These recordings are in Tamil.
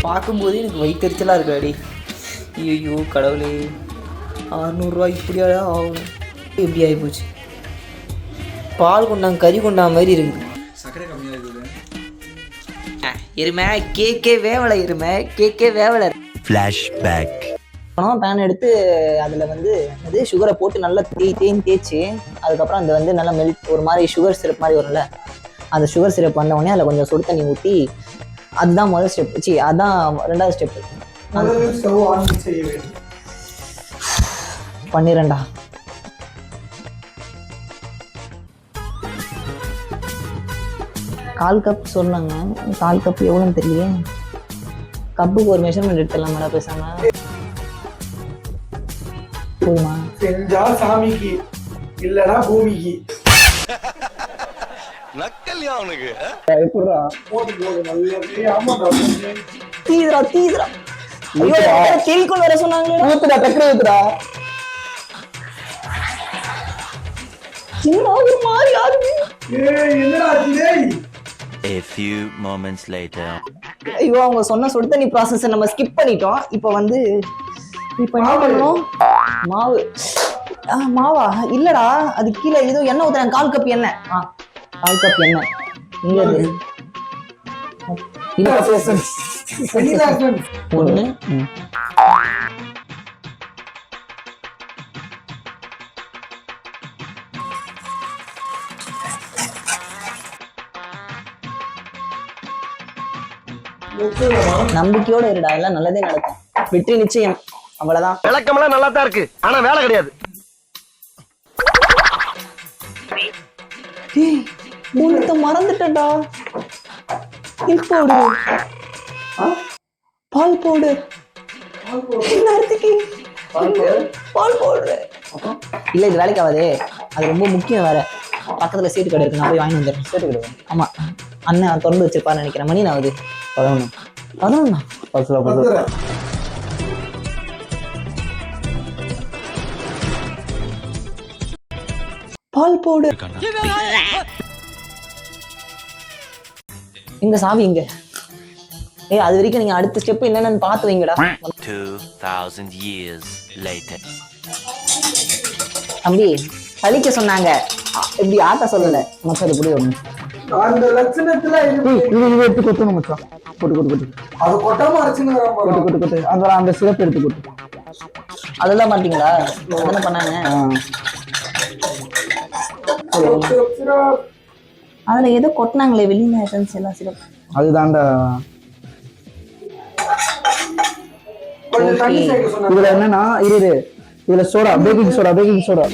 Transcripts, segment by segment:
பார்க்கும்போதே எனக்கு வயிற்றுச்சலாக இருக்கு அடி. ஐயோ கடவுளே, 600 இப்படியா ஆகும்? எப்படி ஆகிப்போச்சு? பால் கொண்டாங்க கறி கொண்டா மாதிரி இருக்குது. சர்க்கரை கம்மியாக இருக்குது. எருமை கேக்கே வேவலை, எருமை கேக்கே வேவலை. ஃப்ளாஷ்பேக். பேன் எடுத்து அதில் வந்து அது சுகரை போட்டு நல்லா தேய்ச்சி அதுக்கப்புறம் அது வந்து நல்லா மெல்ட் ஒரு மாதிரி சுகர் சிரப் மாதிரி வரும்ல, அந்த சுகர் சிரப் வந்த உடனே அதில் கொஞ்சம் சுடு தண்ணி ஊற்றி, அதுதான் முதல் ஸ்டெப். அதான் 2வது ஸ்டெப்பு. பண்ணிடுறேன்டா. கால் கப் சொன்னாங்க. கால் கப் எவ்வளோன்னு தெரியல. கப்புக்கு ஒரு மெஷர்மெண்ட் எடுத்துடலாம் மேடம் பேசாம. போதுமா? செஞ்சா சாமிக்கு இல்லடா பூமிக்கு. நக்கல்யா அவனுக்கு. எப்படா போடு போடு நல்லா. ஆமாடா தீதுரா தீதுரா. ஐயோ கேள்விக்குள் வர சொன்னாங்க. ஊத்துடா டக்குனு ஊத்துடா. என்னடா ஒரு மாதிரி ஆகுது. ஏய் என்னடா டேய். A few moments later. ஐயோ அவங்க சொன்ன சுடு தண்ணி ப்ராசஸை நம்ம ஸ்கிப் பண்ணிட்டோம். இப்போ வந்து இப்போ என்ன பண்ணணும்? மாவு. மாவா இல்லடா, அது கீழே ஏதோ எண்ணெய் ஊத்துறாங்க. 1/4 கப் எண்ணெய். 1/4 கப் எண்ணெய். இங்க அது ஒன்று. நம்பிக்கையோட இருடா, எல்லாம் நல்லதே நடக்கும். வெற்றி நிச்சயம். அவ்வளவுதான். விளக்கமெல்லாம் நல்லா தான் இருக்கு, ஆனா வேலை கிடையாது. உனக்கு மறந்துட்டா. மில்க் பவுடர், பால் பவுடர். நேரத்துக்கு பால் பவுடர் இல்ல, இது வேலைக்கு ஆகாதே. அது ரொம்ப முக்கியம் வேற. பக்கத்துல சீட்டு கடை இருக்கு, நான் போய் வாங்கி வந்துடுறேன். சீட்டு கடை. ஆமா, அண்ணன் திறந்து வச்சிருப்பான்னு நினைக்கிறேன். மணி ஆகுது 11. பால் பவுடர் எங்க சாவி எங்க? அது வரைக்கும் நீங்க அடுத்த ஸ்டெப் என்னன்னு பார்த்து வைங்கடா. 2000 years later. தம்பி பழிக்க சொன்னாங்க, இப்படி ஆட்ட சொல்லல. மச்சான் இப்படி ஒண்ணு அந்த லட்சணத்துல இது எடுத்து கொட்டணும் மச்சான். கொட்டு அது கொட்டாம அரைச்சுன்னு கொட்டு அந்த சிறப்பு எடுத்து கொட்டு. அதெல்லாம் மாட்டீங்களா? என்ன பண்ணாங்க? அதுல ஏதோ கொட்டினாங்களே வெளியில எசன்ஸ் எல்லாம் சிறப்பு. அதுதான்டா. இதுல என்னன்னா இதுல சோடா, பேக்கிங் சோடா.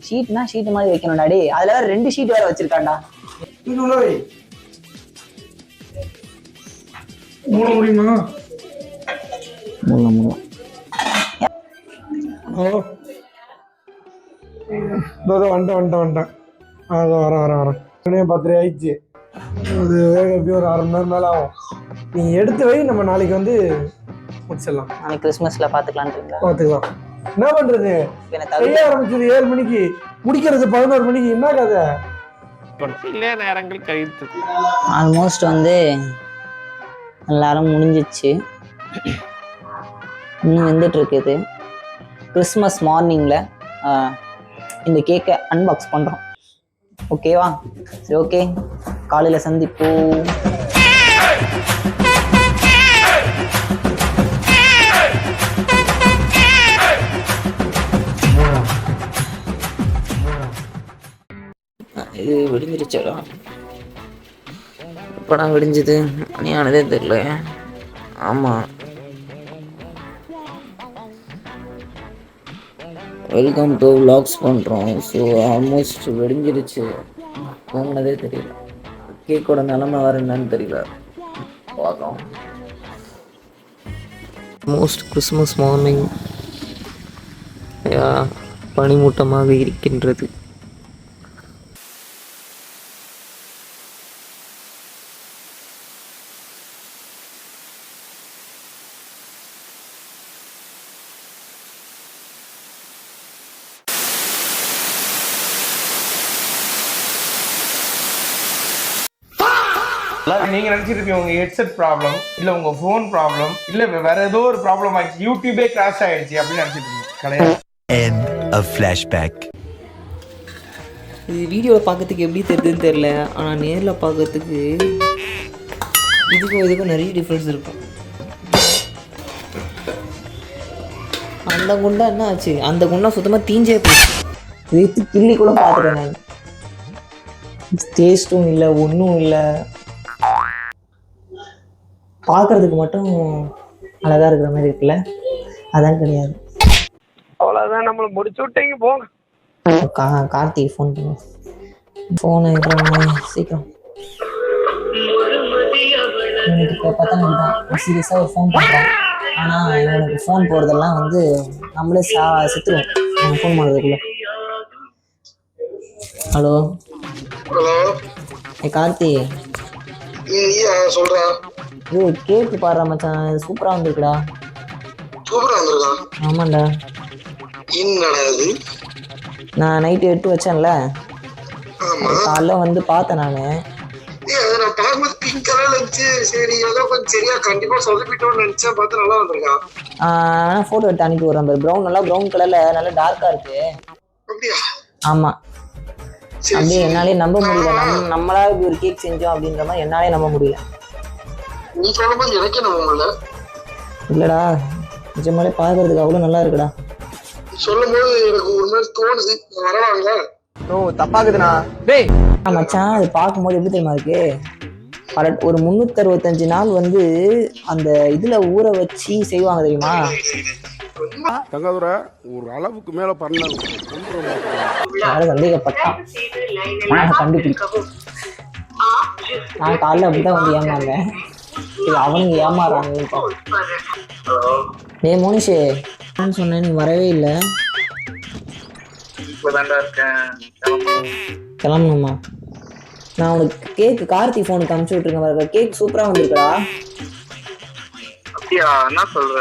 ஷீட்னா ஷீட் மாதிரி வைக்கணும்டா. டேய் அதுல வேற 2 ஷீட் வேற வச்சிருக்கான்டா. முடியுமா? வந்துட்டேன். வரேன். 10 ஆயிடுச்சு. அது எப்படியும் ஒரு 1/2 மணி நேரம் மேல ஆகும். நீ எடுத்து வை, நம்ம நாளைக்கு வந்து முடிச்சிடலாம். நாளைக்கு கிறிஸ்மஸ்ல பாத்துக்கலாம். என்ன பண்றது? செய்ய ஆரம்பிச்சது 7 மணிக்கு, முடிக்கிறது 11 மணிக்கு. என்ன கதை? நேரங்கள் கழித்து ஆல்மோஸ்ட் வந்து எல்லாரும் முடிஞ்சிச்சு. இன்னும் வந்துட்டு இருக்குது. கிறிஸ்மஸ் மார்னிங்ல இந்த கேக்கை அன்பாக்ஸ் பண்றோம். ஓகேவா? சரி, ஓகே, காலையில சந்திப்போம். இது விடிஞ்சிருச்சா? எப்படா விடிஞ்சது? மணி ஆனதே தெரியல. ஆமாம், வெல்கம் டு vlogs பண்ணுறோம். ஸோ ஆல்மோஸ்ட் விடிஞ்சிருச்சு. தூங்கினதே தெரியல. கேக்கோட நிலமை வேறு என்னன்னு தெரியல. பார்க்கலாம். மோஸ்ட் கிறிஸ்மஸ் மார்னிங் பனிமூட்டமாக இருக்கின்றது. நீங்க நினைச்சிட்டு இருப்பீங்க உங்க ஹெட்செட் ப்ராப்ளம் இல்ல உங்க போன் ப்ராப்ளம் இல்ல வேற ஏதோ ஒரு ப்ராப்ளம் ஆயிடுச்சு, யூடியூபே கிராஷ் ஆயிடுச்சு அப்படின்னு நினைச்சிட்டு இருக்கீங்க. கிடையாது. End of flashback. இது வீடியோவில் பார்க்கறதுக்கு எப்படி தெரியுதுன்னு தெரில, ஆனால் நேரில் பார்க்கறதுக்கு இதுக்கும் நிறைய டிஃப்ரென்ஸ் இருக்கும். அந்த குண்டா என்ன ஆச்சு? அந்த குண்டா சுத்தமாக தீஞ்சே போச்சு. இது கிள்ளி கூட பார்த்துட்டேன் நான். டேஸ்ட்டும் இல்லை, ஒன்றும் இல்லை, பார்க்கறதுக்கு மட்டும் அழகாக இருக்கிற மாதிரி இருக்குல்ல, அதான் கிடையாது. அவ்வளவுதான், நம்மள முடிச்சு விட்டீங்க போங்க. கார்த்திக் ஃபோன் பண்ணுவோம். ஃபோனு சீக்கிரம் இப்போ பார்த்தா சீரியஸாக ஒரு ஃபோன் பண்ணுறேன். ஆனால் இவனுக்கு ஃபோன் போகிறதெல்லாம் வந்து நம்மளே செத்துருவோம் அவன் ஃபோன் பண்ணுறதுக்குள்ள. ஹலோ ஹலோ கார்த்தி, சொல்றா. இது கேக்கு பாடுற மச்சான், இது சூப்பராக வந்துருக்குடா. சூப்பரா வந்திருக்கா? ஆமாண்டா. என்னடா இது? நான் நைட்டு எடுத்து வச்சேன்ல, காலைல வந்து பார்த்தேன் நான். நான் பார்க்கும்போது பிங்க் கலர்ல இருந்துச்சு. சரி ஏதோ கொஞ்சம் சரியா கண்டிப்பா சொதப்பிட்டோம்னு நினைச்சேன். பார்த்து நல்லா வந்திருக்கான். ஆனால் ஃபோட்டோ எடுத்து அனுப்பி விட்றேன் பாரு. ப்ரௌன், நல்லா ப்ரௌன் கலரில் நல்லா டார்க்காக இருக்கு. அப்படியா? ஆமாம். அப்படியே என்னாலே நம்ப முடியல. நம்மளா இப்படி ஒரு கேக் செஞ்சோம் அப்படின்ற மாதிரி என்னாலே நம்ப முடியல. நீ சொல்லும்போது எனக்கே நம்ப முடியல. இல்லடா, நிஜமாலே பார்க்கறதுக்கு அவ்வளோ நல்லா இருக்குடா. சொல்லும்போது எனக்கு ஒரு மாதிரி தோணுது. வரவாங்க. ஓ தப்பாக்குதுண்ணா. டேய் மச்சான், அது பார்க்கும்போது எப்படி தெரியுமா இருக்கு? ஒரு 365 நாள் வந்து அந்த இதுல ஊற வச்சு செய்வாங்க தெரியுமா? தங்கதுரை ஒரு அளவுக்கு மேல பண்ண சந்தேகப்பட்டான். கண்டுபிடிக்கும். நான் காலைல அப்படிதான் வந்து ஏமாந்தேன். இது அவனுங்க ஏமாறாங்க. டே மோனிஷே, சொன்னேன் நீ வரவே இல்லை. கிளம்பணுமா? நான் உனக்கு கேக்கு கார்த்தி ஃபோனுக்கு அனுப்பிச்சு விட்டுருக்கேன். கேக் சூப்பரா வந்திருக்கா. என்ன சொல்ற?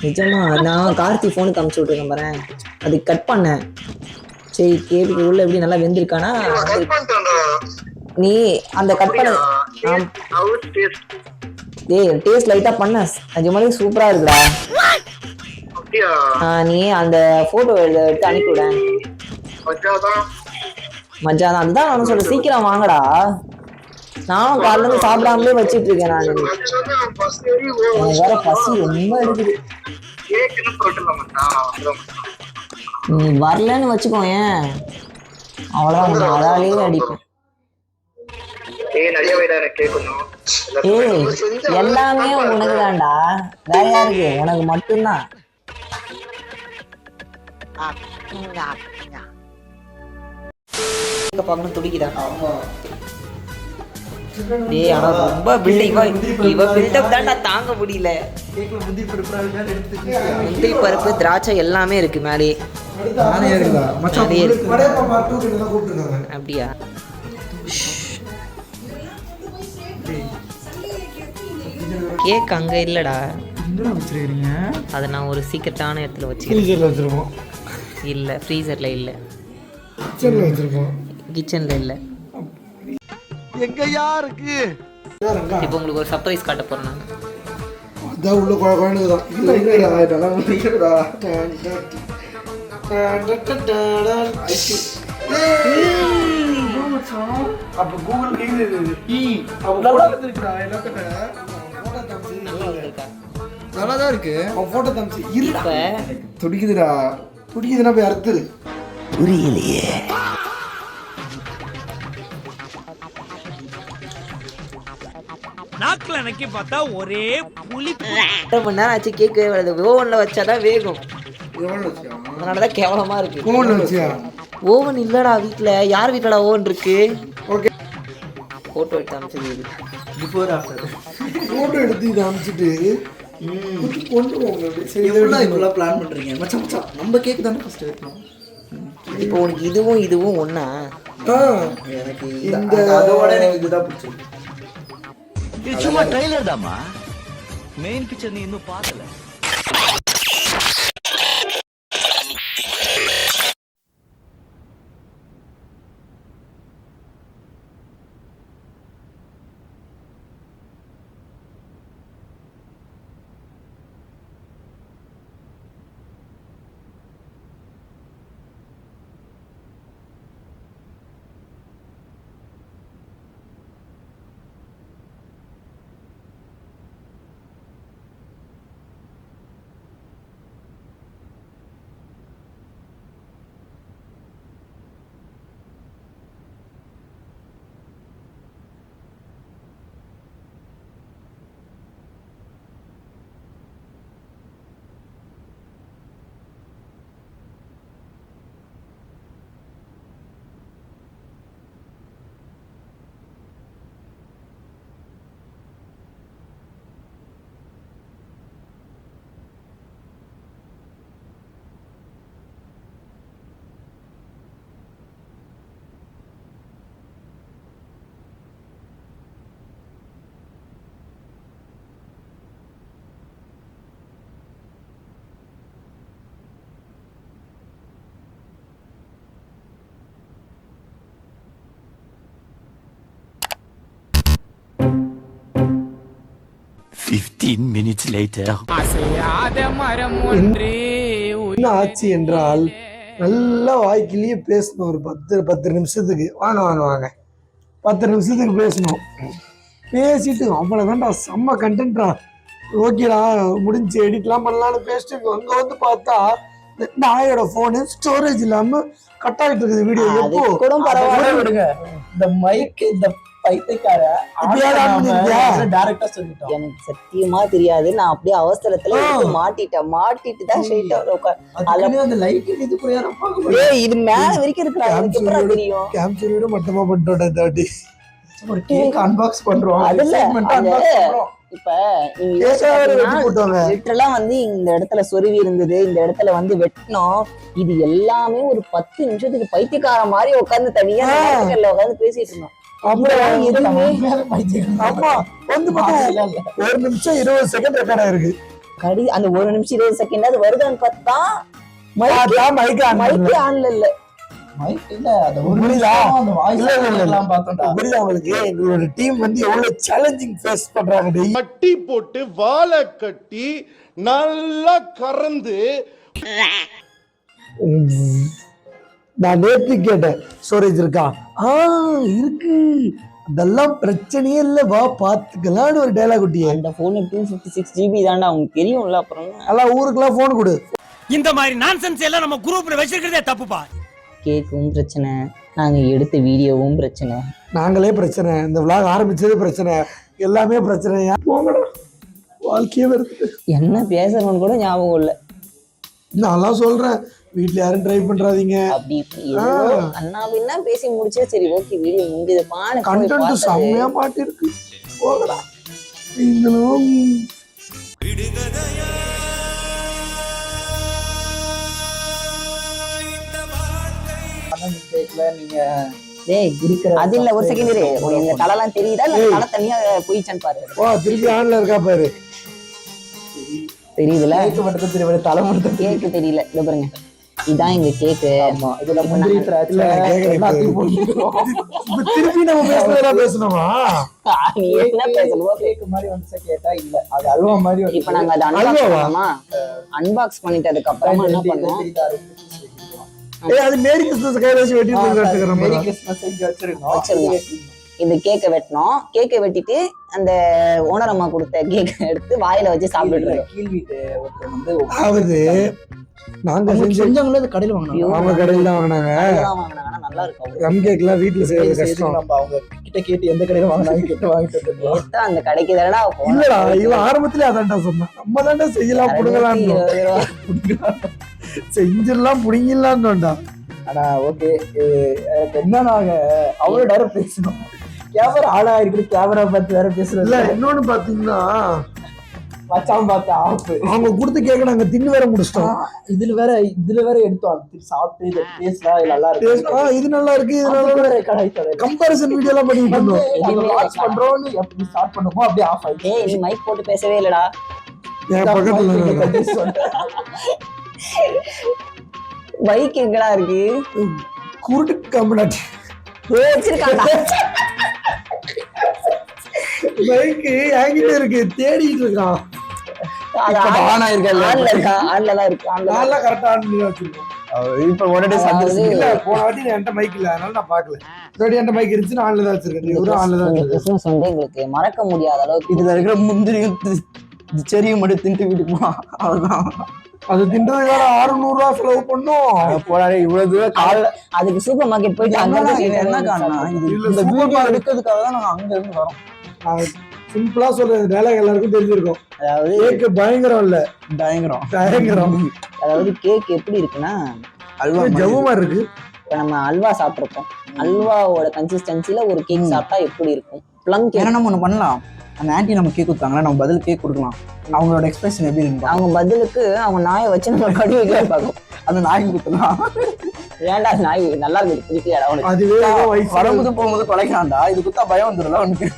நிஜமா, நான் கார்த்தி ஃபோனுக்கு அனுப்பிச்சு விட்டுருக்கேன் பாரு. அது கட் பண்ணேன். சரி கேக்கு உள்ள எப்படி நல்லா வெந்திருக்கானா நீ அந்த கட் பண்ண. டேய் டேஸ்ட் லைட்டா பண்ண, நிஜமாலே சூப்பரா இருக்குடா. நீ அந்த போட்டோ எடுத்து அனுப்பிவிட. மஜாதான், அதுதான் நானும் சொல்றேன். சீக்கிரம் வாங்கடா. நானும் காலைல இருந்து சாப்பிடாமலே வச்சிட்டு இருக்கேன். நான் எனக்கு வேற பசி ரொம்ப எடுக்குது. நீ வரலன்னு வச்சுக்கோ, ஏன் அவ்வளவுதான், அதாலேயே அடிப்பேன். ஏய் எல்லாமே உனக்கு தான்டா, வேற யாருக்கு? உனக்கு மட்டும்தான். பார்க்கணும் துடிக்குதா? டேய் ஆனா ரொம்ப இவ பில்டப் தான்டா தாங்க முடியல. முந்திரி பருப்பு, திராட்சை எல்லாமே இருக்கு மேலே. அப்படியா? கேக் அங்க இல்லடா. அதை நான் ஒரு சீக்கிரட்டான இடத்துல வச்சிருக்கேன். இல்ல ஃப்ரீசர்ல இல்ல, கிச்சன்ல இல்ல. எங்கயா இருக்கு? இப்போ உங்களுக்கு ஒரு சர்ப்ரைஸ் காட்ட போறேன் நான். அதான் உள்ள குழந்தைதான். இல்ல இல்லடா, நல்லா இல்லடா. அப்ப கூகுள் கேக்குது. நல்லாதான் இருக்கு. அவன் போட்டோ தம்பிச்சு இருப்ப துடிக்குதுடா. துடிக்குதுன்னா போய் அறுத்துரு. புரியலையே. நாக்குல நக்கி பார்த்தா ஒரே புளி. 2 மணி நேரம் ஆச்சு கேக்கு. ஓவன்ல வச்சாதான் வேகும். அதனாலதான் கேவலமா இருக்கு. ஓவன்ல வச்சியா? ஓவன் இல்லடா வீட்டுல. யார் வீட்டுலடா ஓவன் இருக்கு? ஓகே, போட்டோ எடுத்து அனுப்பிச்சது. பிஃபோர் ஆஃப்டர் போட்டோ எடுத்து இதை அனுப்பிச்சிட்டு கொண்டு போங்க அப்படி. சரி இதை எவ்வளோ வெட்டி இப்பெல்லாம் பிளான் பண்ணுறீங்க மச்சான் மச்சான் நம்ம கேக் தானே ஃபஸ்ட்டு வைக்கணும். இப்போ உனக்கு இதுவும் ஒன்றா? எனக்கு இந்த அதோட எனக்கு இதுதான் பிடிச்சிருக்கு. இது சும்மா ட்ரைலர் தாம்மா, மெயின் பிக்சர் நீ இன்னும் பார்க்கல. minutes later. அசையாத மரம் ஒன்றே என்ன ஆச்சு என்றால் நல்லா வாய்க்கிலேயே பேசணும். ஒரு 10 நிமிஷத்துக்கு வாங்க 10 நிமிஷத்துக்கு பேசணும். பேசிட்டு அவ்வளோதான்டா, செம்ம கண்டென்ட்ரா, ஓகேடா முடிஞ்சு எடிட்லாம் பண்ணலான்னு பேசிட்டு அங்கே வந்து பார்த்தா நாயோட ஃபோனு ஸ்டோரேஜ் இல்லாமல் கட் ஆகிட்டு இருக்குது வீடியோ. எப்போ கூட பரவாயில்ல விடுங்க, இந்த மைக் இந்த பைத்தியக்கார எனக்கு சத்தியமா தெரியாது. நான் அப்படியே அவசரத்துல மாட்டிட்டு தான் இது மேல வரைக்கும் இருக்கிறாங்க தெரியும். கேம்சூரியோட மட்டமா பண்ணிட்டோம். ஒரு கேக் அன்பாக்ஸ் பண்றோம். இப்ப லிட்டரலா வந்து இந்த இடத்துல சொருவி இருந்தது, இந்த இடத்துல வந்து வெட்டணும். இது எல்லாமே ஒரு 10 நிமிஷத்துக்கு பைத்தியக்கார மாதிரி உட்காந்து தனியா உட்காந்து பேசிட்டு இருந்தோம். அப்புறம் எதுவுமே ஒரு நிமிஷம் 20 செகண்ட் ரெக்கார்ட் ஆயிருக்கு. அந்த 1 நிமிஷம் 20 செகண்ட் அது வருதான்னு பார்த்தா மைக் ஆன்ல இல்ல. எங்களோட டீம் வந்து எவ்வளவு சேலஞ்சிங் ஃபேஸ் பண்றாங்க. கட்டி போட்டு வாழை கட்டி நல்லா கறந்து. நான் நேற்று கேட்டேன் ஸ்டோரேஜ் இருக்கா, இருக்கு, அதெல்லாம் பிரச்சனையே இல்லை, வா பாத்துக்கலான்னு ஒரு டைலாக் குட்டியே. அந்த போன் 256 GB தான்டா, அவங்க தெரியும்ல. அப்புறம் எல்லாம் ஊருக்குலாம் போன் கொடு. இந்த மாதிரி நான்சென்ஸ் எல்லாம் நம்ம குரூப்ல வச்சிருக்கிறதே தப்புப்பா. கேக்கும் பிரச்சனை, நாங்க எடுத்த வீடியோவும் பிரச்சனை, நாங்களே பிரச்சனை, இந்த விளாக் ஆரம்பிச்சது பிரச்சனை, எல்லாமே பிரச்சனையா. போங்கடா, வாழ்க்கையே வருது. என்ன பேசணும்னு கூட ஞாபகம் இல்லை. நான்லாம் சொல்றேன், வீட்டுல யாரும் ட்ரை பண்றாதீங்க அப்படி அண்ணா பின்னா பேசி முடிச்சா சரி ஓகே, வீடியோ முடிஞ்சது. பானை கண்டென்ட் செம்மையா பாட்டு இருக்கு, போங்கடா நீங்களும். அது இல்ல, ஒரு செகண்ட் இரு, இந்த தலைலாம் தெரியுதா இல்ல தலை தனியா போயிச்சான்னு பாரு. திருப்பி ஆன்ல இருக்கா பாரு, தெரியுதுல? தலை மட்டும் கேக்கு தெரியல. இத பாருங்க, இதான் எங்க கேக்கு. திருப்பி நம்ம பேசுறதா பேசணுமா? என்ன பேசணும்? கேக்கு மாதிரி வந்து கேட்டா இல்ல, அது அல்வா மாதிரி. இப்ப நாங்க அதை அன்பாக்ஸ் பண்ணிட்டு அதுக்கு அப்புறமா என்ன பண்ணோம், அது மேரி கிறிஸ்மஸ் கையில வச்சு வெட்டிட்டு மேரி கிறிஸ்மஸ் வச்சிருக்கோம். இந்த கேக்கை வெட்டணும். கேக்கை வெட்டிட்டு அந்த ஓனர் அம்மா கொடுத்த கேக்கை எடுத்து வாயில வச்சு சாப்பிட்டு நாங்க செஞ்சவங்கள கடையில வாங்கினோம். அவங்க கடையில தான் வாங்கினாங்க. நல்லா இருக்கும். ரம் கேக்லாம் வீட்டுல செய்யறது கஷ்டம். நம்ம அவங்க கிட்ட கேட்டு எந்த கடையில வாங்கினாங்க கேட்டு வாங்கிட்டு அந்த கடைக்கு தானடா. இல்லடா, இவன் ஆரம்பத்திலே அதான்டா சொன்னான், நம்ம தான்டா செய்யலாம் புடுங்கலாம் செஞ்சிடலாம் புடிங்கலாம்டா. ஆனா ஓகே, என்னன்னா அவ்வளவு நேரம் பேசணும். கேமரா ஆளா இருக்குது, கேமரா பார்த்து வேற பேசுறது. இல்ல இன்னொன்னு பாத்தீங்கன்னா வச்சாம பார்த்தா ஆஃப். அவங்க கொடுத்து கேட்க நாங்க தின்னு வேற முடிச்சிட்டோம். இதுல வேற எடுத்தோம் சாப்பிட்டு இது டேஸ்டா நல்லா இருக்கு. இது நல்லா இருக்கு, இது நல்லா இருக்கு. கம்பேரிசன் வீடியோ எல்லாம் பண்ணிட்டு இருந்தோம். வாட்ச் பண்றோம்னு எப்படி ஸ்டார்ட் பண்ணுமோ அப்படியே ஆஃப் ஆயிடுச்சு. நீ மைக் போட்டு பேசவே இல்லடா. என் பக்கத்துல பைக் எங்கடா இருக்கு? குருட்டு கம்பெனி வச்சிருக்காங்க. பைக் என்கிட்ட இருக்கு, தேடிட்டு இருக்கான். ஆன்ல இருக்கு. நான்லாம் கரெக்டா ஆன் பண்ணி வச்சிருக்கோம். இப்ப உடனே சந்தோஷம் இல்ல, போன வாட்டி என்கிட்ட மைக் இல்ல, அதனால நான் பாக்கல. என்கிட்ட மைக் இருந்துச்சு, நான் ஆன்ல தான் வச்சிருக்கேன். இவரும் ஆன்ல தான் வச்சிருக்கேன். கிறிஸ்மஸ் வந்து எங்களுக்கு மறக்க முடியாத அளவுக்கு இதுல இருக்கிற முந்திரியும் செரியும் மட்டும் தின்ட்டு வீட்டுக்கு போவான். அவ்வளவுதான். அது தின்றதுக்காக 600 ரூபா செலவு பண்ணோம். போறாரு இவ்வளவு தூரம் காலைல. அதுக்கு சூப்பர் மார்க்கெட் போயிட்டு என்ன காரணம்? இந்த வீடியோ எடுக்கிறதுக்காக தான் நாங்க அங்க இருந்து வரோம். சிம்பிளா சொல்றது டயலாக் எல்லாருக்கும் தெரிஞ்சிருக்கும். அதாவது கேக் பயங்கரம் இல்ல, பயங்கரம். அதாவது கேக் எப்படி இருக்குன்னா அல்வா ஜவ்வு மாதிரி இருக்கு. இப்ப நம்ம அல்வா சாப்பிட்டுருக்கோம். அல்வாவோட கன்சிஸ்டன்சில ஒரு கேக் சாப்பிட்டா எப்படி இருக்கும்? ப்ளம் கேக் நம்ம ஒண்ணு பண்ணலாம். அந்த ஆன்ட்டி நம்ம கேக் கொடுத்தாங்களா, நம்ம பதில் கேக் கொடுக்கலாம். அவங்களோட எக்ஸ்பிரஷன் எப்படி இருக்கு? அவங்க பதிலுக்கு அவங்க நாயை வச்சு நம்ம கடி வைக்க பார்க்கும். அந்த நாய்க்கு கொடுத்துலாம். ஏன்டா நாய் நல்லா இருக்கு பிடிக்கலையா அவனுக்கு? அதுவே வரும்போது போகும்போது குலைக்கலாம்டா. இது குத்தா பயம் வந்துடும்ல அவனுக்கு.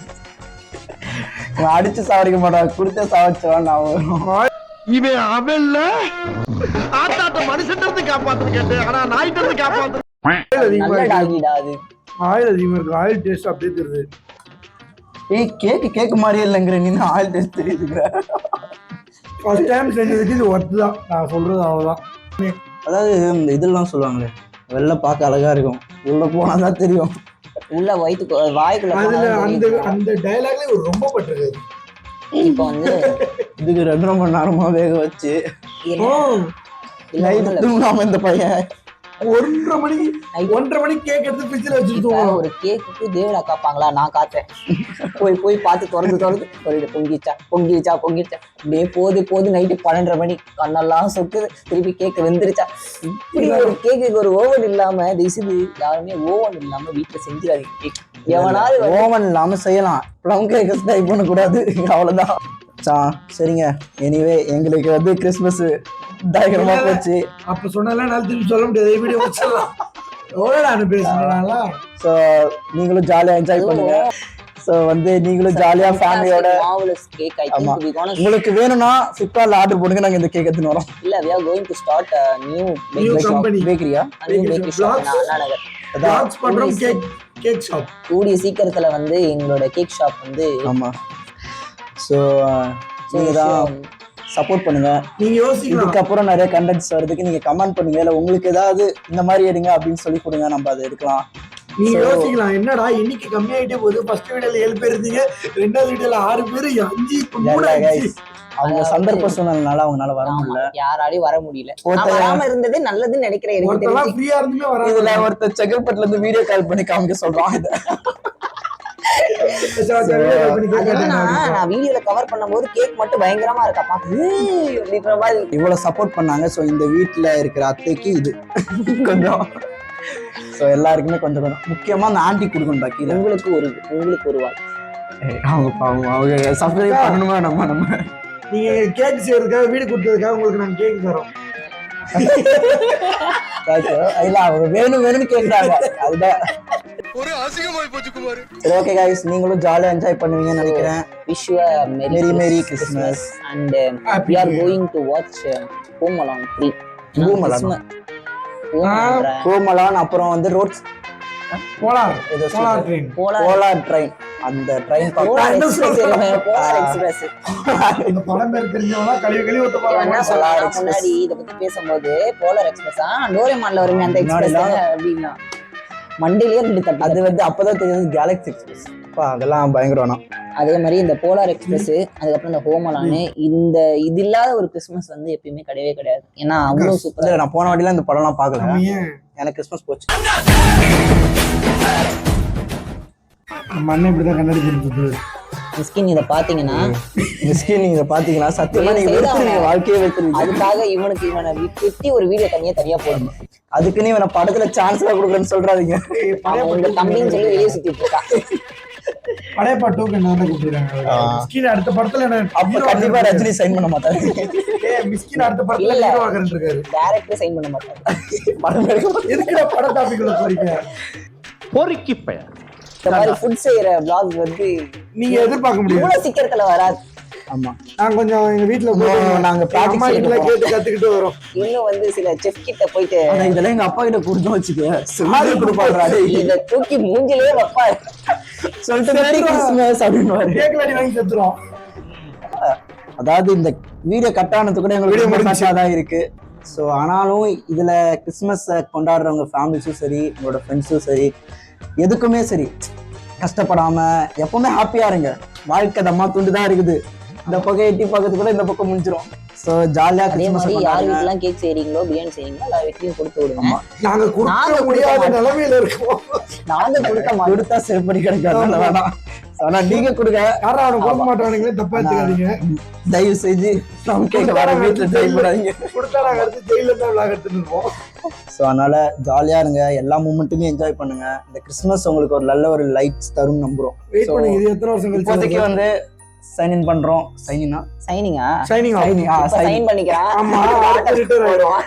அடிச்சு சாவடிக்க மாட்டான், கொடுத்தே சாவடிச்சுவான். இவன் அவன்ல ஆத்தாட்ட மனுஷன் காப்பாத்து கேட்டேன், ஆனா நாய்கிட்ட காப்பாத்து. நல்ல டாகிடா அது. ஆயில் அதிகமா இருக்கு, ஆயில் டேஸ்ட் அப்படியே தெரியுது. ஏய் கேக் மாதிரியே இல்லைங்கிற நீ ஆயில் டேஸ்ட் தெரியுதுங்கிற. ஃபர்ஸ்ட் டைம் செஞ்சதுக்கு இது ஒர்த்து தான், நான் சொல்றது அவ்வளவுதான். அதாவது இந்த இதெல்லாம் சொல்லுவாங்களே, வெளில பார்க்க அழகா இருக்கும், உள்ள போனாதான் தெரியும். உள்ள வயிற்றுக்கு வாய்க்குள்ள அதுல அந்த டயலாக்ல ஒரு ரொம்ப பட்டிருக்கு. இப்ப வந்து இதுக்கு 2 மணி நேரமா வேக வச்சு நாம இந்த பையன் 1:30 மணிக்கு கேக் எடுத்து ஃப்ரிட்ஜ்ல வச்சிருக்கோம். ஒரு கேக்குக்கு தேவடா காப்பாங்களா? நான் காத்தேன். போய் பார்த்து திறந்து பொங்கிச்சா அப்படியே போது நைட்டு 12:30 மணி கண்ணெல்லாம் சொக்குது. திருப்பி கேக்கு வெந்துருச்சா? இப்படி ஒரு கேக்குக்கு ஒரு ஓவன் இல்லாம இது யாருமே ஓவன் இல்லாம வீட்டுல செஞ்சிடாதீங்க. கேக் எவனாவது ஓவன் இல்லாம செய்யலாம், ப்ளம் கேக் ட்ரை பண்ணக்கூடாது. அவ்வளவுதான். சரிங்க. எனிவே எங்களுக்கு வந்து கிறிஸ்மஸ் பயங்கரமா போச்சு. அப்ப சொன்னால நான் திருப்பி சொல்ல முடியாது, வீடியோ வச்சிடலாம். எவ்வளவு பேசுறேன். ஸோ நீங்களும் ஜாலியா என்ஜாய் பண்ணுங்க. ஸோ வந்து நீங்களும் ஜாலியா ஃபேமிலியோட. உங்களுக்கு வேணும்னா ஃபிளிப்கார்ட்ல ஆர்டர் போடுங்க, நாங்க இந்த கேக் எடுத்துன்னு வரோம். இல்ல we are going to start a new பேக்கரியா, நியூ பேக்கரி ஷாப் அண்ணாநகர். டாக்ஸ் பண்றோம் கேக் ஷாப். கூடிய சீக்கிரத்துல வந்து எங்களோட கேக் ஷாப் வந்து. ஆமா. ஸோ நீங்க தான் சப்போர்ட் பண்ணுங்க. நீங்க யோசிக்கலாம், இதுக்கப்புறம் நிறைய கண்டென்ட்ஸ் வரதுக்கு நீங்க கமெண்ட் பண்ணுங்க. இல்ல உங்களுக்கு ஏதாவது இந்த மாதிரி எடுங்க அப்படின்னு சொல்லி கொடுங்க, நம்ம அதை எடுக்கலாம். நீங்க யோசிக்கலாம், என்னடா இன்னைக்கு கம்மியாயிட்டே போகுது, ஃபர்ஸ்ட் வீடியோல 7 பேர் இருந்தீங்க, ரெண்டாவது வீடியோல 6 பேர், 5 3 அவங்க சந்தர்ப்ப சூழ்நிலைனால அவங்களால வர முடியல. யாராலையும் வர முடியல. வராம இருந்ததே நல்லதுன்னு நினைக்கிறேன். ஒருத்தர் ஃப்ரீயா இருந்துமே வர. இதுல ஒருத்தர் செங்கல்பட்டுல இருந்து வீடியோ கால் பண்ணி காமிக்க சொல்றான். நான் வீடியோல கவர் பண்ணும்போது கேக் மட்டும் பயங்கரமா இருக்காப்பா அப்படின்ற மாதிரி இவ்வளவு சப்போர்ட் பண்ணாங்க. சோ இந்த வீட்டுல இருக்கிற அத்தைக்கு இது கொஞ்சம், சோ எல்லாருக்குமே கொஞ்சம் முக்கியமா அந்த ஆண்டி கொடுக்கணும். பாக்கி உங்களுக்கு ஒரு வாழ். அவங்க சப்ஸ்கிரைப் பண்ணணுமா? நம்ம நீங்க கேக் செய்யறதுக்காக வீடு கொடுத்ததுக்காக உங்களுக்கு நாங்க கேக் தரோம். இல்ல அவங்க வேணும்னு கேக்குறாங்க, அதுதான். ஒரு அசிங்கமாய் போச்சு குமார். ஓகே गाइस, நீங்களும் ஜாலியா என்ஜாய் பண்ணுவீங்கன்னு நினைக்கிறேன். Wish you a merry Christmas and we are going to watch Home Alone 3. Home Alone அப்புறம் வந்து ரோட்ஸ் போலார் ட்ரெயின். அந்த ட்ரெயின் போலார் எக்ஸ்பிரஸ். இந்த படம் பேர் தெரிஞ்சவங்க கலிய ஓட்ட போறாங்க. என்ன சொல்றாங்க முன்னாடி இத பத்தி பேசும்போது, போலார் எக்ஸ்பிரஸா டோரேமான்ல வருமே அந்த எக்ஸ்பிரஸ் அப்படினா மண்டிலேயே 2 தட்டு. அது வந்து அப்பதான் தெரிஞ்சது கேலக்ஸி எக்ஸ்பிரஸ். அதெல்லாம் பயங்கரம்னா. அதே மாதிரி இந்த போலார் எக்ஸ்பிரஸ், அதுக்கப்புறம் இந்த ஹோம் அலோன், இந்த இது இல்லாத ஒரு கிறிஸ்மஸ் வந்து எப்பயுமே கிடையவே கிடையாது. ஏன்னா அவ்வளவு சூப்பரா. நான் போன வாட்டிலாம் இந்த படம்லாம் பார்க்கல, எனக்கு கிறிஸ்மஸ் போச்சு. மண்ணை இப்படிதான் கண்ணாடி தெரிஞ்சது. மிஸ்கின் இதை பாத்தீங்கன்னா சத்தியமா நீங்க வாழ்க்கையே வைக்கிறீங்க. அதுக்காக இவனை திட்டி ஒரு வீடியோ தனியா போடணும். அதுக்குன்னு இவனை படத்துல சான்ஸ் எல்லாம் கொடுக்குறேன்னு சொல்றாதீங்க. உங்க தம்பின்னு சொல்லி வெளியே சுத்திட்டு இருக்கா. படையப்பா டூக்கு என்ன கூப்பிட்டுருக்காங்க மிஸ்கின் அடுத்த படத்துல என்ன அப்ப கண்டிப்பா ரஜினி சைன் பண்ண மாட்டாரு. மிஸ்கின் அடுத்த படத்துல இல்ல. ஹீரோ ஆகறன்னு இருக்காரு. டைரக்டர் சைன் பண்ண மாட்டாரு. படம் எடுக்க மாட்டாரு. எதுக்குடா பட டாபிக்ல போறீங்க? பொறுக்கி பையன். இந்த மாதிரி ஃபுட் செய்யற vlog வந்து நீங்க எதிர்பார்க்க முடியாது. இவ்வளவு சீக்கிரத்துல வராது. ஆமா, நான் கொஞ்சம் எங்க வீட்டுல போய் நாங்க practice அம்மா கிட்ட செய்யணும். கேட்டு கத்துக்கிட்டு வரோம். இன்னும் வந்து சில செஃப் கிட்ட போயிட்டு இதெல்லாம் எங்க அப்பா கிட்ட கொடுத்து வச்சுக்க ஆளு கொடுப்பாரு. இத தூக்கி மூஞ்சிலே வைப்பாரு. சொல்லிட்டு மேரி கிறிஸ்மஸ் அப்படின்னு கேக்ல அடி வாங்கி செத்துறோம். அதாவது இந்த வீடியோ கட் ஆனது கூட எங்களுக்கு ரொம்ப கஷ்டமா தான் இருக்கு. ஸோ ஆனாலும் இதுல கிறிஸ்மஸ் கொண்டாடுறவங்க ஃபேமிலிஸும் சரி, உங்களோட ஃப்ரெண்ட்ஸும் சரி, எதுக்குமே சரி கஷ்டப்படாம எப்பவுமே ஹாப்பியா இருங்க. வாழ்க்கை தம்மா துண்டு தான் இருக்குது. இந்த பக்கம் எட்டி பக்கத்து கூட இந்த பக்கம் முடிஞ்சிரும். ஸோ ஜாலியா அதே கிறிஸ்மஸ் மாதிரி யார் கொண்டாடுங்க. வீட்டுலாம் கேக் செய்றீங்களோ, பிரியாணி செய்றீங்களோ, எல்லா வீட்லயும் கொடுத்து விடுங்க. நாங்க கொடுக்க நாங்க முடியாத கொடுக்க நிலைமையில இருக்கோம். நாங்க கொடுக்க மாட்டோம். கொடுத்தா செருப்படி கிடைக்காது, வேணாம். ஆனா நீங்க கொடுங்க, யாரும் அவனை கொடுக்க மாட்டானுங்களே, தப்பா எடுத்துக்காதீங்க. தயவு செஞ்சு நம்ம கேட்க வர வீட்டுல ட்ரை பண்ணாதீங்க. கொடுத்தா நாங்க அடுத்து ஜெயில தான் விளாக எடுத்துட்டு இருப்போம். ஸோ அதனால ஜாலியா இருங்க, எல்லா மூமெண்ட்டுமே என்ஜாய் பண்ணுங்க. இந்த கிறிஸ்மஸ் உங்களுக்கு ஒரு நல்ல ஒரு லைட்ஸ் தரும் நம்புறோம். வெயிட் பண்ணுங்க, இது எத்தனை வருஷம் இப்போதைக்கு கழிச்சு வந்து சைன் இன் பண்றோம். சைனினா சைனிங்கா ஷைனிங் சைனிங் சைன் பண்ணிக்கிறேன். ஆமா, அடுத்து ரிட்டர்ன் ஆயிடும்.